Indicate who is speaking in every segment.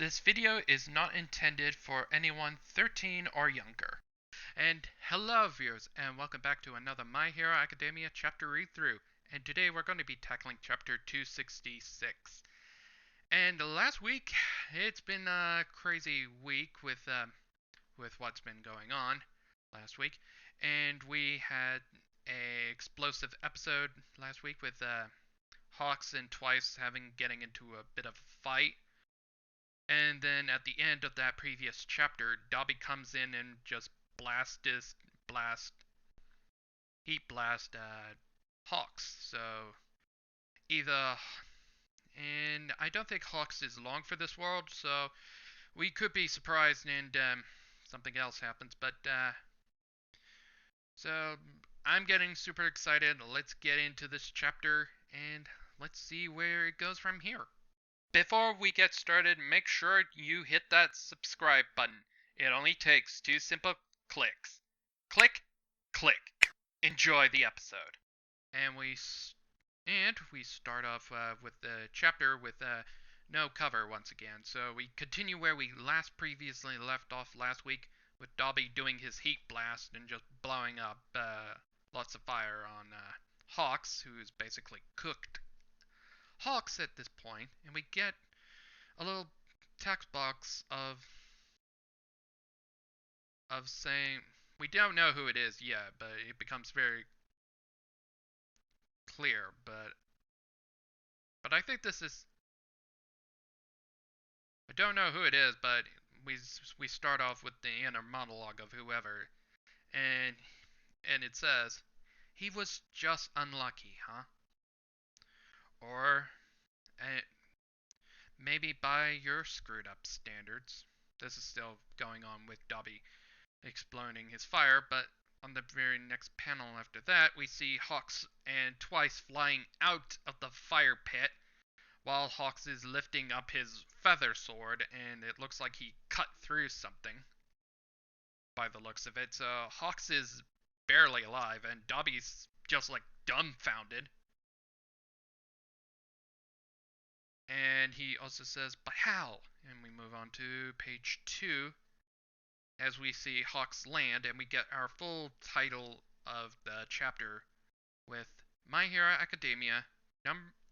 Speaker 1: This video is not intended for anyone 13 or younger. And hello viewers, and welcome back to another My Hero Academia chapter read-through. And today we're going to be tackling chapter 266. And last week, it's been a crazy week with what's been going on last week. And we had a explosive episode last week with Hawks and Twice getting into a bit of a fight. And then at the end of that previous chapter, Dobby comes in and just heat blast Hawks. So either, and I don't think Hawks is long for this world, so we could be surprised and something else happens. But so I'm getting super excited. Let's get into this chapter and let's see where it goes from here. Before we get started, make sure you hit that subscribe button. It only takes 2 simple clicks. Click, click. Enjoy the episode. And we start off with the chapter with no cover once again. So we continue where we previously left off last week with Dobby doing his heat blast and just blowing up lots of fire on Hawks, who is basically cooked Hawks at this point, and we get a little text box of saying we don't know who it is yet, but it becomes very clear. But I think this is, I don't know who it is, but we start off with the inner monologue of whoever, and it says, "He was just unlucky, huh?" Or maybe by your screwed up standards. This is still going on with Dobby exploding his fire, but on the very next panel after that, we see Hawks and Twice flying out of the fire pit, while Hawks is lifting up his feather sword, and it looks like he cut through something, by the looks of it. So Hawks is barely alive, and Dobby's just like dumbfounded. And he also says, "But how?" And we move on to page 2, as we see Hawks land, and we get our full title of the chapter with My Hero Academia,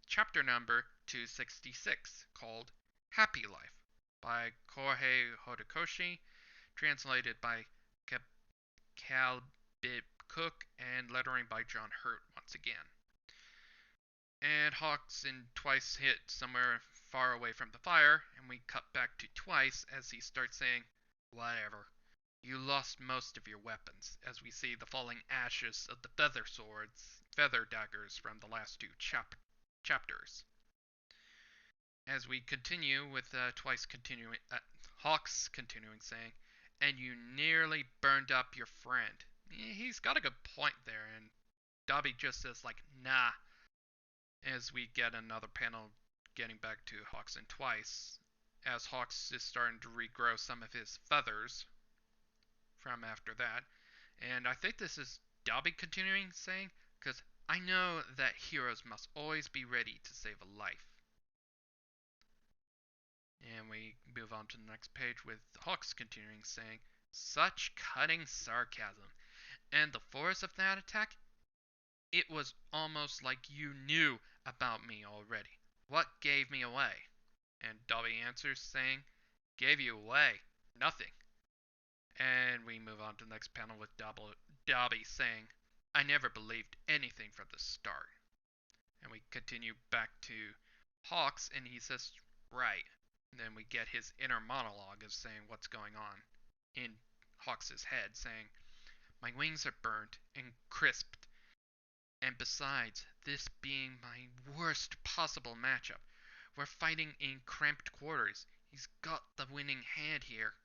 Speaker 1: chapter number 266, called Happy Life, by Horikoshi, translated by Calbib Cook, and lettering by John Hurt once again. And Hawks and Twice hit somewhere far away from the fire, and we cut back to Twice as he starts saying, "Whatever. You lost most of your weapons," as we see the falling ashes of the feather daggers from the last 2 chapters. As we continue with Hawks continuing saying, "And you nearly burned up your friend." He's got a good point there, and Dobby just says like, "Nah," as we get another panel getting back to Hawks and Twice, as Hawks is starting to regrow some of his feathers from after that. And I think this is Dobby continuing saying, "Because I know that heroes must always be ready to save a life." And we move on to the next page with Hawks continuing saying, "Such cutting sarcasm. And the force of that attack? It was almost like you knew about me already. What gave me away?" And Dobby answers saying, "Gave you away? Nothing." And we move on to the next panel with Dobby saying, "I never believed anything from the start." And we continue back to Hawks, and he says, "Right." And then we get his inner monologue of saying what's going on in Hawks' head, saying, "My wings are burnt and crisped, and besides, this being my worst possible matchup, we're fighting in cramped quarters. He's got the winning hand here.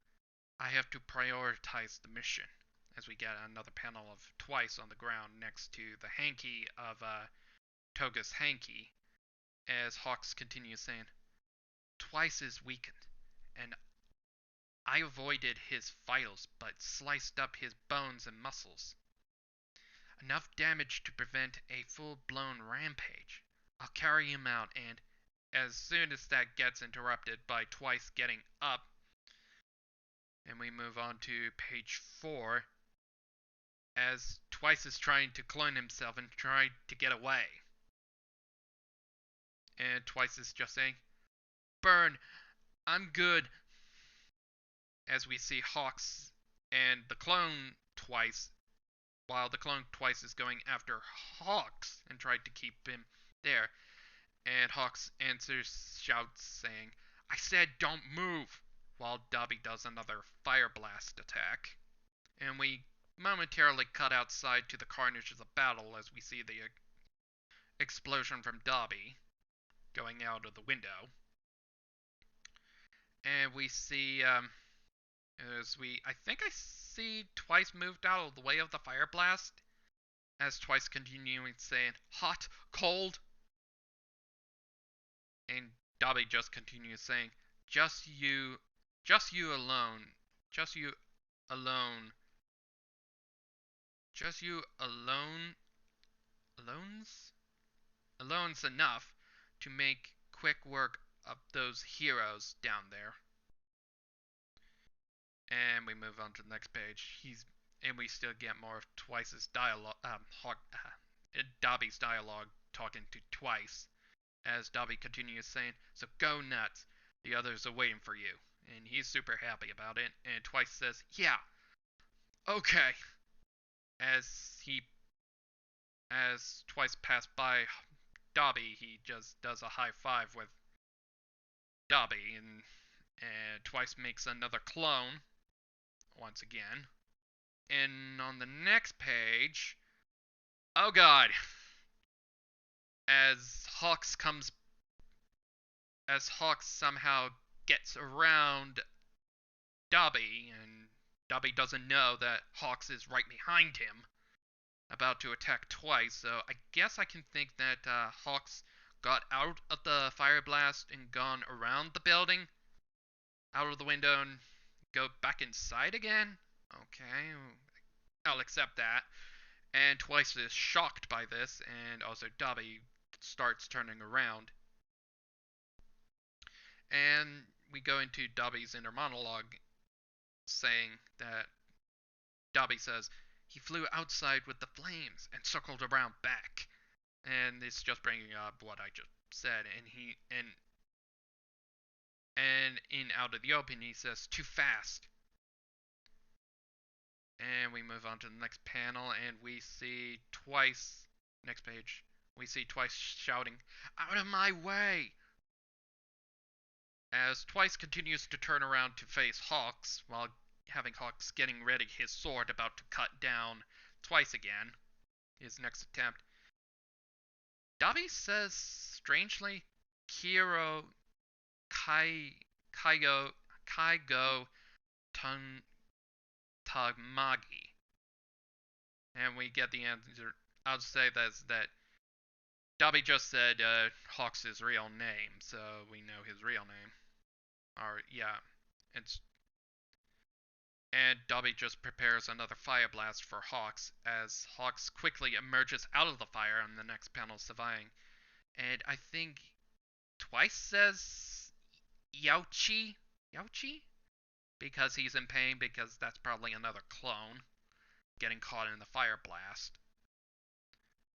Speaker 1: I have to prioritize the mission." As we get another panel of Twice on the ground next to the hanky of Toga's hanky, as Hawks continues saying, "Twice is weakened, and I avoided his vitals but sliced up his bones and muscles. Enough damage to prevent a full-blown rampage. I'll carry him out, and as soon as that gets interrupted by Twice getting up, and we move on to page 4, as Twice is trying to clone himself and trying to get away. And Twice is just saying, "Burn, I'm good." As we see Hawks and the clone Twice, while the clone Twice is going after Hawks and tried to keep him there. And Hawks answers, shouts, saying, "I said don't move," while Dobby does another fire blast attack. And we momentarily cut outside to the carnage of the battle as we see the explosion from Dobby going out of the window. And we see, I think I see Twice moved out of the way of the fire blast, as Twice continuing saying, "Hot, cold," and Dobby just continues saying, just you alone, just you alone, just you alone, alone's enough to make quick work of those heroes down there." And we move on to the next page. And we still get more of Twice's dialogue, Dobby's dialogue talking to Twice, as Dobby continues saying, "So go nuts, the others are waiting for you." And he's super happy about it, and Twice says, "Yeah, okay." As Twice passed by Dobby, he just does a high five with Dobby, and Twice makes another clone once again. And on the next page, oh god, as Hawks somehow gets around Dobby, and Dobby doesn't know that Hawks is right behind him, about to attack Twice. So I guess I can think that Hawks got out of the fire blast and gone around the building, out of the window, and go back inside again. Okay, I'll accept that. And Twice is shocked by this, and also Dobby starts turning around. And we go into Dobby's inner monologue, saying that Dobby says he flew outside with the flames and circled around back. And it's just bringing up what I just said. And in Out of the Open, he says, "Too fast." And we move on to the next panel, and we see Twice, next page, we see Twice shouting, "Out of my way!" As Twice continues to turn around to face Hawks, while having Hawks getting ready his sword about to cut down Twice again, his next attempt. Dobby says, strangely, "Kiro Kaigo Tamagi." And we get the answer. I'll say that Dobby just said Hawks' real name, so we know his real name. Or, yeah. And Dobby just prepares another fire blast for Hawks, as Hawks quickly emerges out of the fire on the next panel surviving. And I think Twice says Yauchi? Yauchi? Because he's in pain, because that's probably another clone getting caught in the fire blast.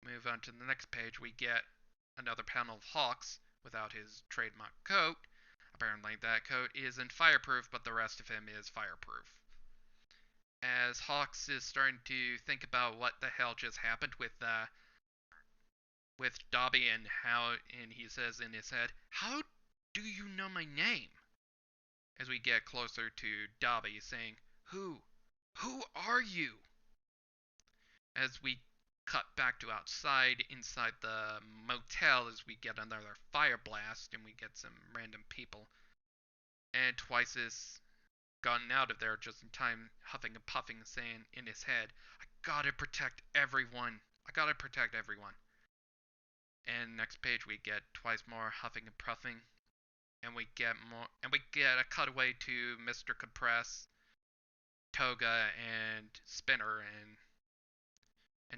Speaker 1: Move on to the next page, we get another panel of Hawks without his trademark coat. Apparently that coat isn't fireproof, but the rest of him is fireproof. As Hawks is starting to think about what the hell just happened with Dobby, and he says in his head, "How do you know my name?" As we get closer to Dobby saying, Who are you?" As we cut back to inside the motel, as we get another fire blast and we get some random people. And Twice is gotten out of there just in time, huffing and puffing, saying in his head, "I gotta protect everyone. I gotta protect everyone." And next page we get Twice more huffing and puffing, and we get a cutaway to Mr. Compress, Toga, and Spinner, and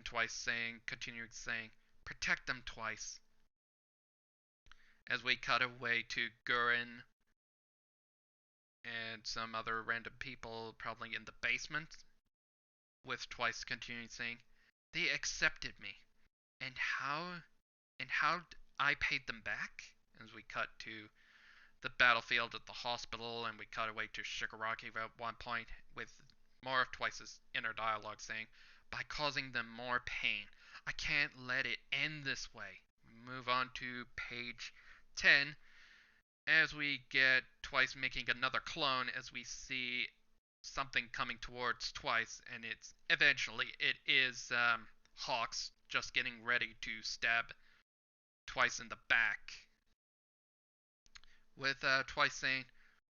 Speaker 1: Twice continuing saying, "Protect them, Twice." as we cut away to Gurin and some other random people probably in the basement, with Twice continuing saying, "They accepted me, and how I paid them back?" As we cut to the battlefield at the hospital, and we cut away to Shigaraki at one point with more of Twice's inner dialogue saying, "By causing them more pain. I can't let it end this way." Move on to page 10, as we get Twice making another clone, as we see something coming towards Twice, and it is Hawks just getting ready to stab Twice in the back, with Twice saying,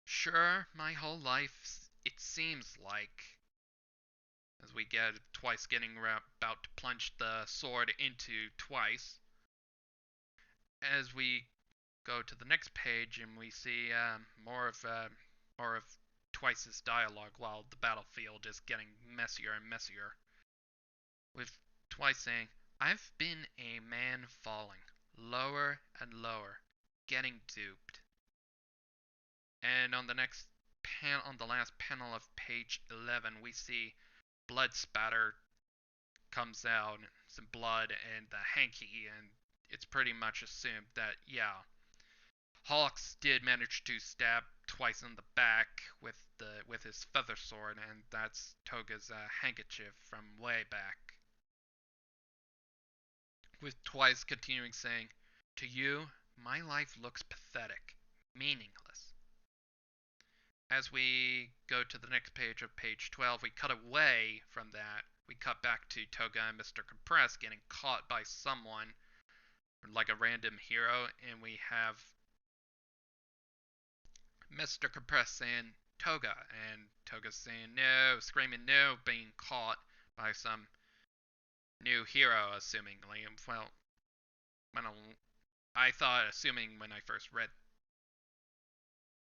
Speaker 1: "Sure, my whole life, it seems like," as we get Twice getting about to plunge the sword into Twice. As we go to the next page, and we see more of Twice's dialogue while the battlefield is getting messier and messier, with Twice saying, "I've been a man falling lower and lower, getting duped." And on the last panel of page 11, we see blood spatter comes out, some blood and the hanky, and it's pretty much assumed that, yeah, Hawks did manage to stab Twice in the back with his feather sword, and that's Toga's handkerchief from way back. With Twice continuing saying, "To you, my life looks pathetic, meaningless." As we go to the next page of page 12, we cut away from that. We cut back to Toga and Mr. Compress getting caught by someone, like a random hero, and we have Mr. Compress saying, "Toga," and Toga saying, "No," screaming no, being caught by some new hero, assumingly. Well, I thought, assuming when I first read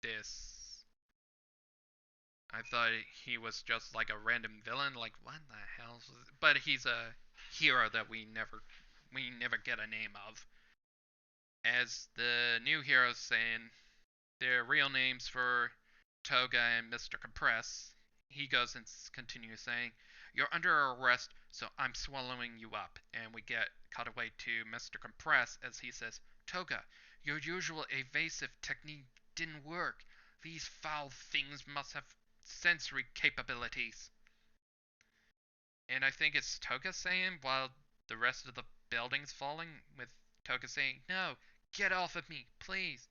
Speaker 1: this, I thought he was just like a random villain, like what the hell? But he's a hero that we never get a name of. As the new heroes saying their real names for Toga and Mr. Compress, he goes and continues saying, "You're under arrest, so I'm swallowing you up." And we get cut away to Mr. Compress as he says, "Toga, your usual evasive technique didn't work. These foul things must have sensory capabilities." And I think it's Toga saying, while the rest of the building's falling, with Toga saying, "No, get off of me, please."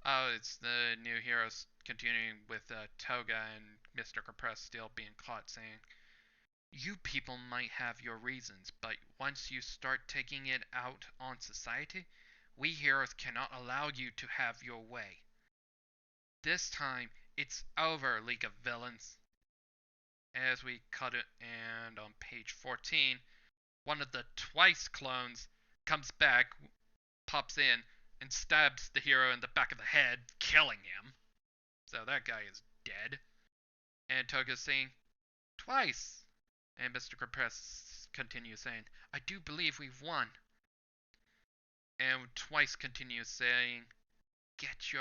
Speaker 1: Oh, it's the new heroes continuing with Toga and Mr. Compress still being caught, saying, "You people might have your reasons, but once you start taking it out on society, we heroes cannot allow you to have your way. This time, it's over, League of Villains." As we cut it, and on page 14, one of the Twice clones comes back, pops in, and stabs the hero in the back of the head, killing him. So that guy is dead. And Toga's saying, "Twice." And Mr. Compress continues saying, "I do believe we've won." And Twice continues saying, Get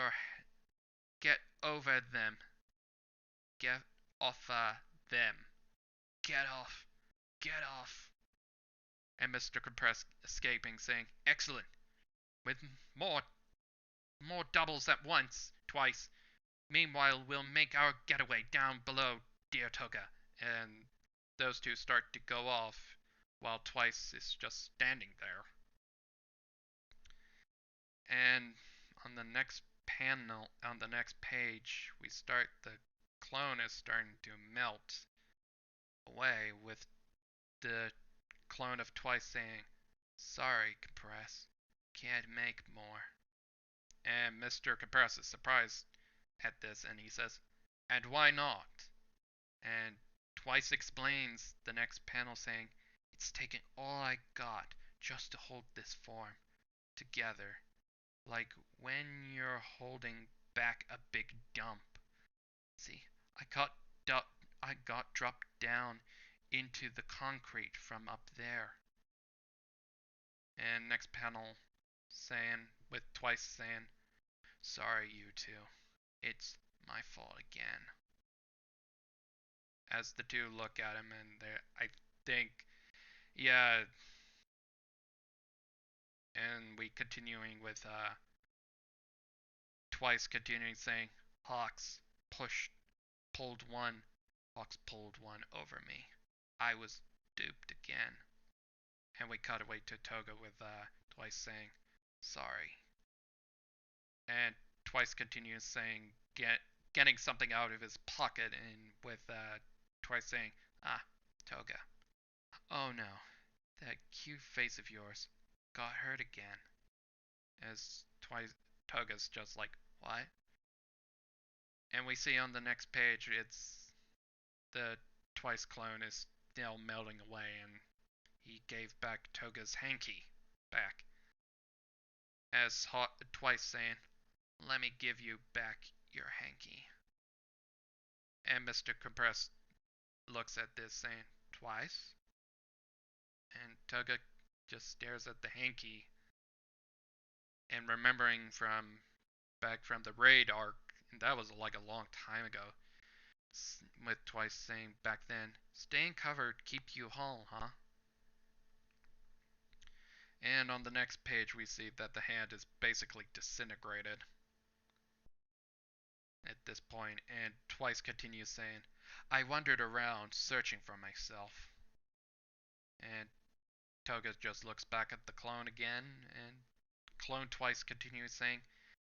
Speaker 1: over them. Get off them. Get off. Get off." And Mr. Compress escaping, saying, "Excellent. With more doubles at once, Twice. Meanwhile, we'll make our getaway down below, dear Toga." And those two start to go off, while Twice is just standing there. And on the next page, the clone is starting to melt away, with the clone of Twice saying, "Sorry, Compress, can't make more." And Mr. Compress is surprised at this, and he says, "And why not?" And Twice explains the next panel saying, "It's taken all I got just to hold this form together, like when you're holding back a big dump. See, I got dropped down into the concrete from up there. And next panel saying, with Twice saying, sorry, you two. It's my fault again. As the two look at him, and I think, yeah. And we continuing with Twice continuing saying, Hawks pulled one. Hawks pulled one over me. I was duped again. And we cut away to Toga with Twice saying, sorry. And Twice continues saying, getting something out of his pocket, and with Twice saying, Toga. Oh no, that cute face of yours got hurt again. As Twice, Toga's just like, what? And we see on the next page, it's the Twice clone is still melting away, and he gave back Toga's hanky back. As Twice saying, let me give you back your hanky. And Mr. Compressed looks at this saying, Twice? And Toga just stares at the hanky. And remembering back from the raid arc, and that was like a long time ago, with Twice saying back then, staying covered keep you whole, huh? And on the next page we see that the hand is basically disintegrated at this point, and Twice continues saying, I wandered around searching for myself. And Toga just looks back at the clone again, and Clone Twice continues saying,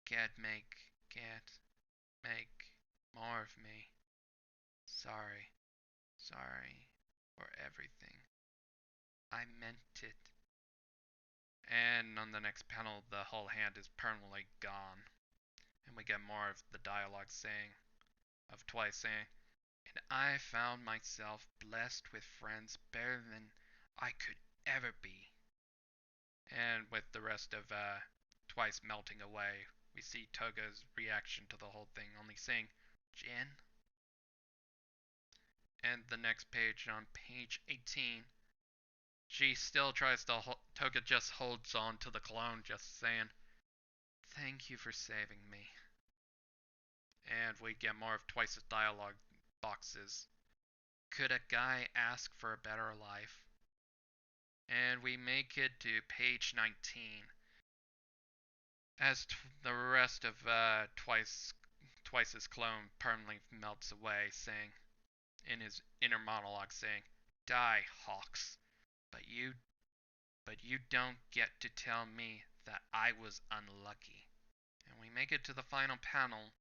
Speaker 1: can't make more of me. Sorry for everything. I meant it. And on the next panel, the whole hand is permanently gone. And we get more of the dialogue of Twice saying, and I found myself blessed with friends better than I could ever be. And with the rest of Twice melting away, we see Toga's reaction to the whole thing, only saying, Jin? And the next page, on page 18, she still tries to, Toga just holds on to the clone, just saying, thank you for saving me. And we get more of Twice's dialogue boxes. Could a guy ask for a better life? And we make it to page 19. As the rest of Twice's clone permanently melts away, saying, in his inner monologue, saying, die, Hawks, but you don't get to tell me that I was unlucky. And we make it to the final panel,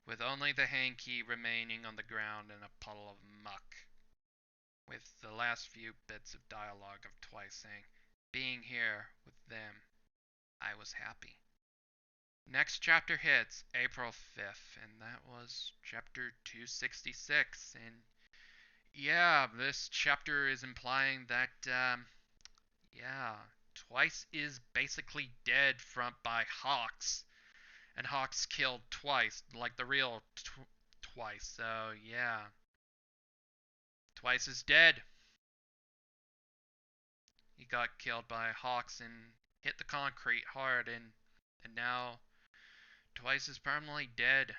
Speaker 1: with only the hanky remaining on the ground in a puddle of muck, with the last few bits of dialogue of Twice saying, being here with them, I was happy. Next chapter hits April 5th, and that was chapter 266. And yeah, this chapter is implying that, Twice is basically dead by Hawks. And Hawks killed Twice, like the real Twice. So yeah, Twice is dead. He got killed by Hawks and hit the concrete hard, and now Twice is permanently dead.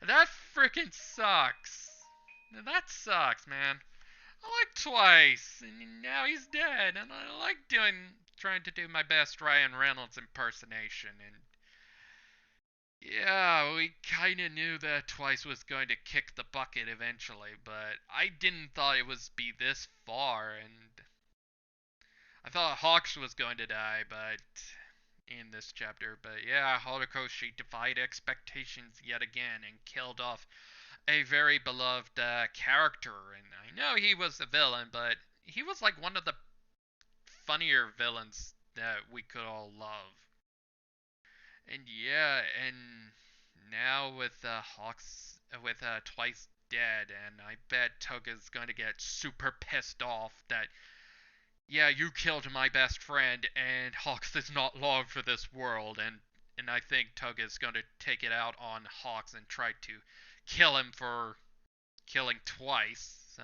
Speaker 1: That freaking sucks. That sucks, man. I like Twice, and now he's dead, and I like trying to do my best Ryan Reynolds impersonation, and yeah, we kinda knew that Twice was going to kick the bucket eventually, but I didn't thought it was be this far, and I thought Hawks was going to die, but in this chapter, but yeah, Horikoshi defied expectations yet again and killed off a very beloved character. And I know he was a villain, but he was like one of the funnier villains that we could all love. And yeah, and now with Hawks, with Twice dead, and I bet Toga's going to get super pissed off that, yeah, you killed my best friend, and Hawks is not long for this world, and I think Toga's going to take it out on Hawks and try to kill him for killing twice. So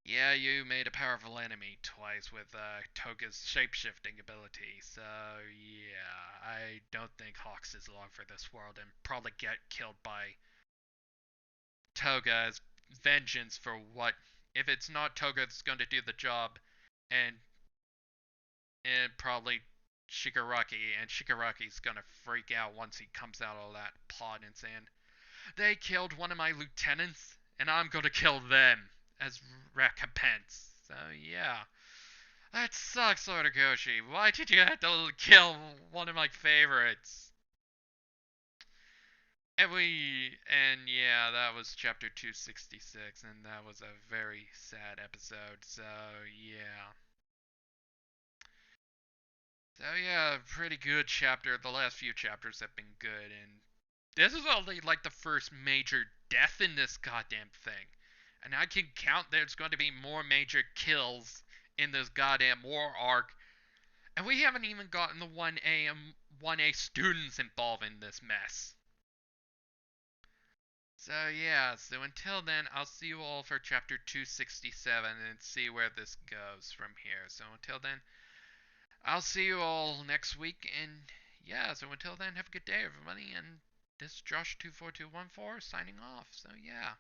Speaker 1: yeah, you made a powerful enemy twice with Toga's shapeshifting ability. So yeah, I don't think Hawks is long for this world and probably get killed by Toga as vengeance for what if it's not Toga that's going to do the job, and probably Shigaraki, and Shigaraki's gonna freak out once he comes out of that pod and saying, "They killed one of my lieutenants, and I'm gonna kill them as recompense." So yeah, that sucks, Horikoshi. Why did you have to kill one of my favorites? And yeah, that was chapter 266, and that was a very sad episode. So yeah, pretty good chapter. The last few chapters have been good, and this is only like the first major death in this goddamn thing. And I can count there's going to be more major kills in this goddamn war arc. And we haven't even gotten the 1A and 1A students involved in this mess. So yeah, so until then, I'll see you all for chapter 267 and see where this goes from here. So until then, I'll see you all next week, and yeah, so until then, have a good day, everybody, and this is Josh24214 signing off. So yeah.